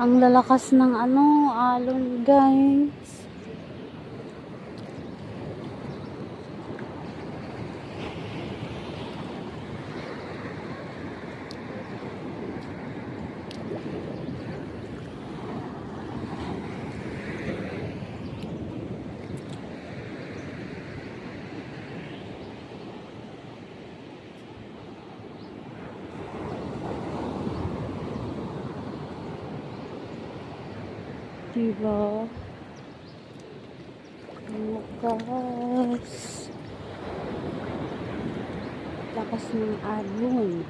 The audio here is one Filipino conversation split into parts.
Ang lalakas ng alon guys. Diba? Lakas. Lakas ng alon.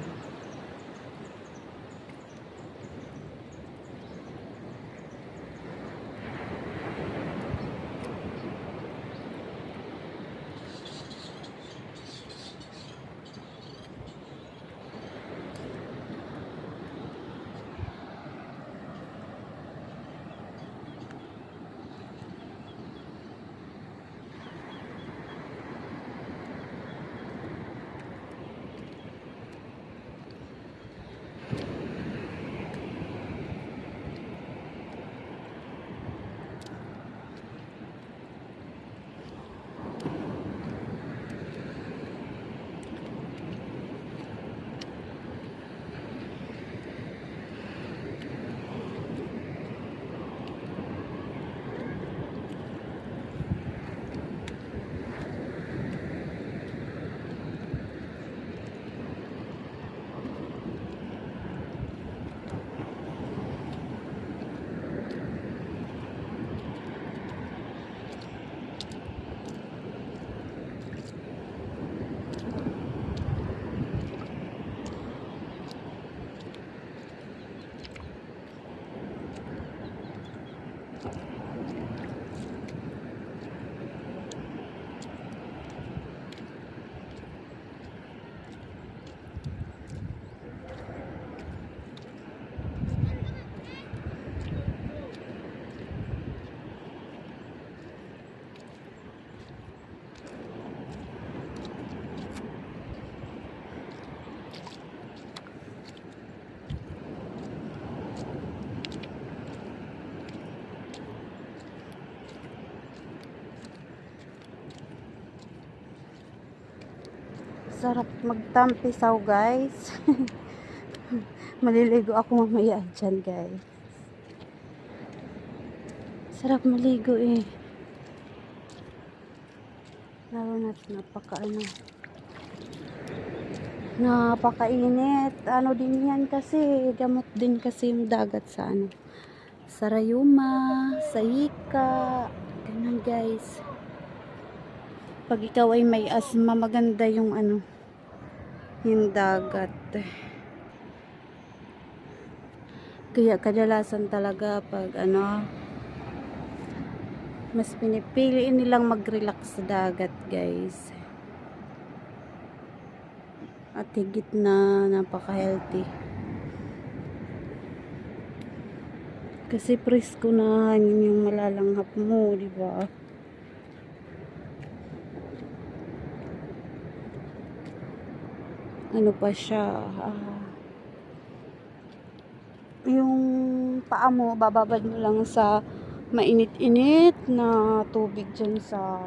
Sarap magtampisaw guys. Maliligo ako mamaya dyan guys. Sarap maligo eh. Lalo na't napakainit. Ano din yan kasi, gamot din kasi yung dagat sa sa Rayuma, sa Ika. Ganun guys. Pag ikaw ay may asma, maganda yung yung dagat. Kaya kadalasan talaga pag mas pinipili nilang mag-relax sa dagat guys. At higit na napaka-healthy. Kasi presko na hangin yung malalanghap mo, di ba? Ano pa siya? Yung paa mo, bababad mo lang sa mainit-init na tubig dyan sa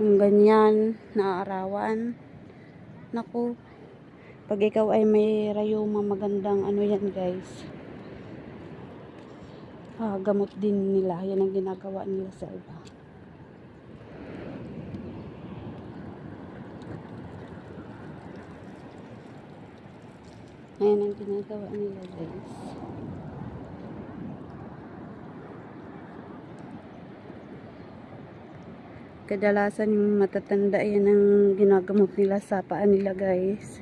yung ganyan na arawan. Naku, pag ikaw ay may Rayuma, magandang yan guys. Gamot din nila. Yan ang ginagawa nila sa iba. Ayan ang ginagawa nila guys. Kadalasan yung matatanda, yan ang ginagamot nila sa paa nila guys.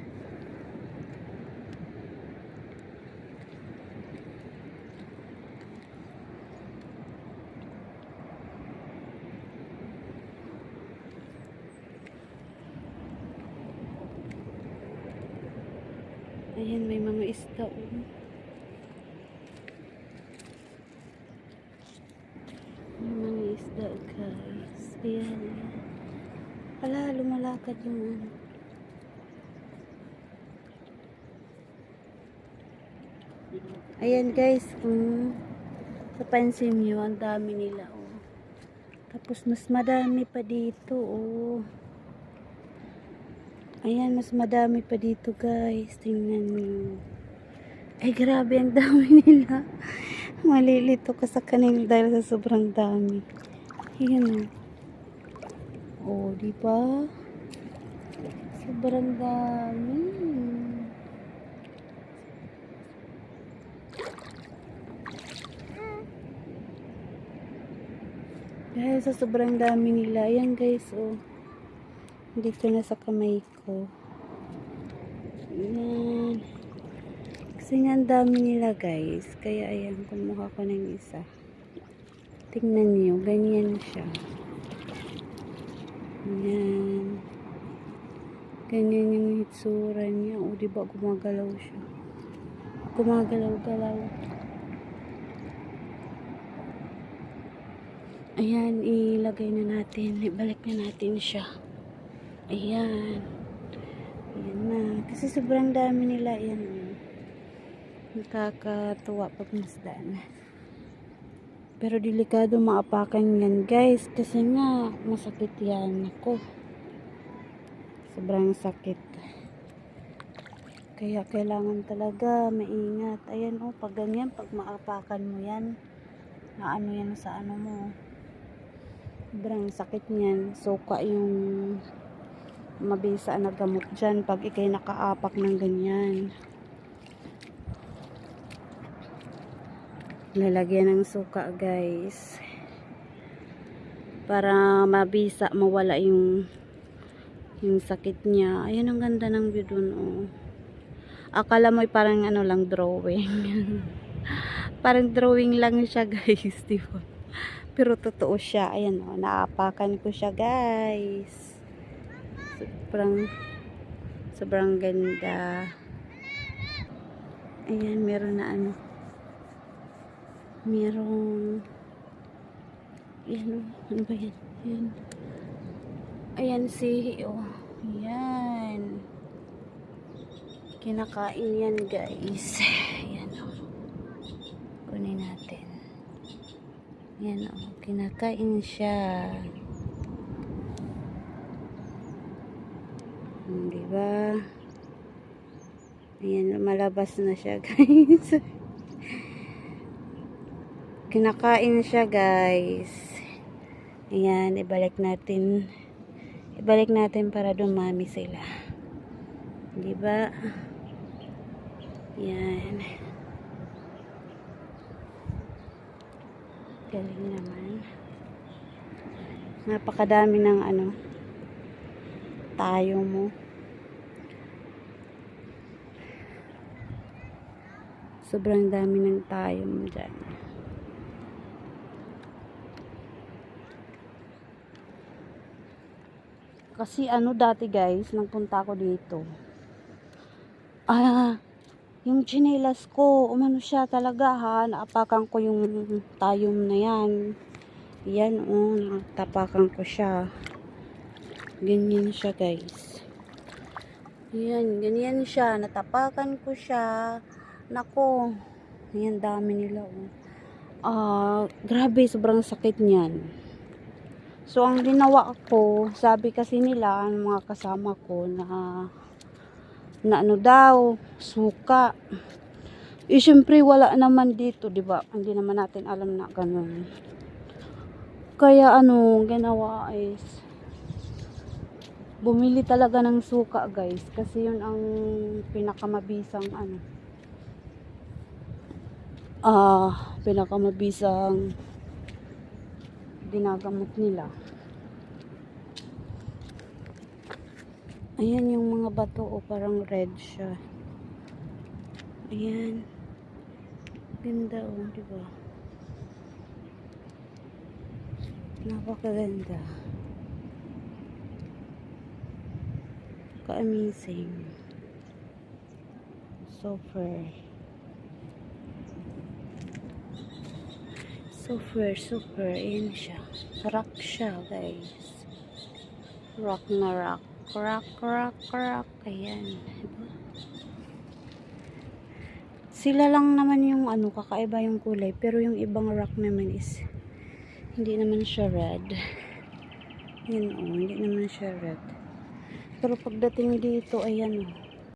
Ayan, may mga isda. May mga isda guys. Ayan. Ala, lumalakad yung Ayan guys, kung napansin nyo, ang dami nila, oh. Tapos mas madami pa dito, oh. Ayan, mas madami pa dito guys. Tingnan nyo. Ay, grabe, ang dami nila. Malilito ka sa kanila dahil sa sobrang dami. Ayan, oh. Oh, diba? Sobrang dami. Dahil sa sobrang dami nila. Ayan guys, oh. Dito na sa kamay ko. Ayan. Kasi nga ang dami nila guys. Kaya ayan, kumuha ko ng isa. Tingnan niyo, ganyan siya. Ayan. Ganyan yung hitsura niya. O, diba gumagalaw siya? Gumagalaw-galaw. Ayan, ilagay na natin. Ibalik na natin siya. Ayan. Ayan na. Kasi sobrang dami nila. Ayan. Nakakatuwa pag masdaan. Pero delikado maapakan yan guys. Kasi nga, masakit yan. Ako. Sobrang sakit. Kaya kailangan talaga maingat. Ayan oh, pag ganyan, pag maapakan mo yan, na ano yan sa ano mo. Sobrang sakit niyan. Suka yung mabisa na gamot dyan pag ikay nakaapak ng ganyan. Lalagyan ng suka guys. Para mabisa, mawala yung sakit niya. Ayan, ang ganda ng view dun, oh. Akala mo parang ano lang, drawing. Parang drawing lang siya guys, diba? Pero totoo siya. Ayan, oh, naapakan ko siya guys. Sobrang ganda. Ayan, meron na ano. Merong ayan, oh, ano ba yan? Ayan. Ayan si, oh. Ayan. Kinakain yan guys. Ayan, oh. Kunin natin. Ayan, oh. Kinakain siya. Diba? Ayan, malabas na siya guys. Kinakain siya guys. Ayan, ibalik natin para dumami sila. Diba? Yan. Galing naman. Napakadami ng ano, tayo mo. Sobrang dami ng tayo mo dyan. Kasi ano dati guys, nagpunta ako dito. Yung tsinelas ko, umano siya talaga ha, naapakan ko yung tayom na yan. Yan oh, natapakan ko siya. Ganyan siya guys. Yan, ganyan siya, natapakan ko siya. Nako, yan dami nila oh. Grabe, sobrang sakit niyan. So, ang ginawa ko, sabi kasi nila, ang mga kasama ko, na ano daw, suka. Siyempre, wala naman dito, diba? Hindi naman natin alam na ganun. Kaya, ano, ginawa is, bumili talaga ng suka, guys. Kasi yun ang pinakamabisang, ano, pinakamabisang ginagamot nila. Ayan yung mga bato, oh, parang red siya. Ayan. Ganda, oh, diba? Napakaganda. Ka-amazing. Super. Ayan siya. Rock siya, guys. Rock na rock. Rock. Ayan. Sila lang naman yung ano, kakaiba yung kulay. Pero yung ibang rock naman is hindi naman siya red. Yan o, hindi naman siya red. Pero pagdating dito, ayan o.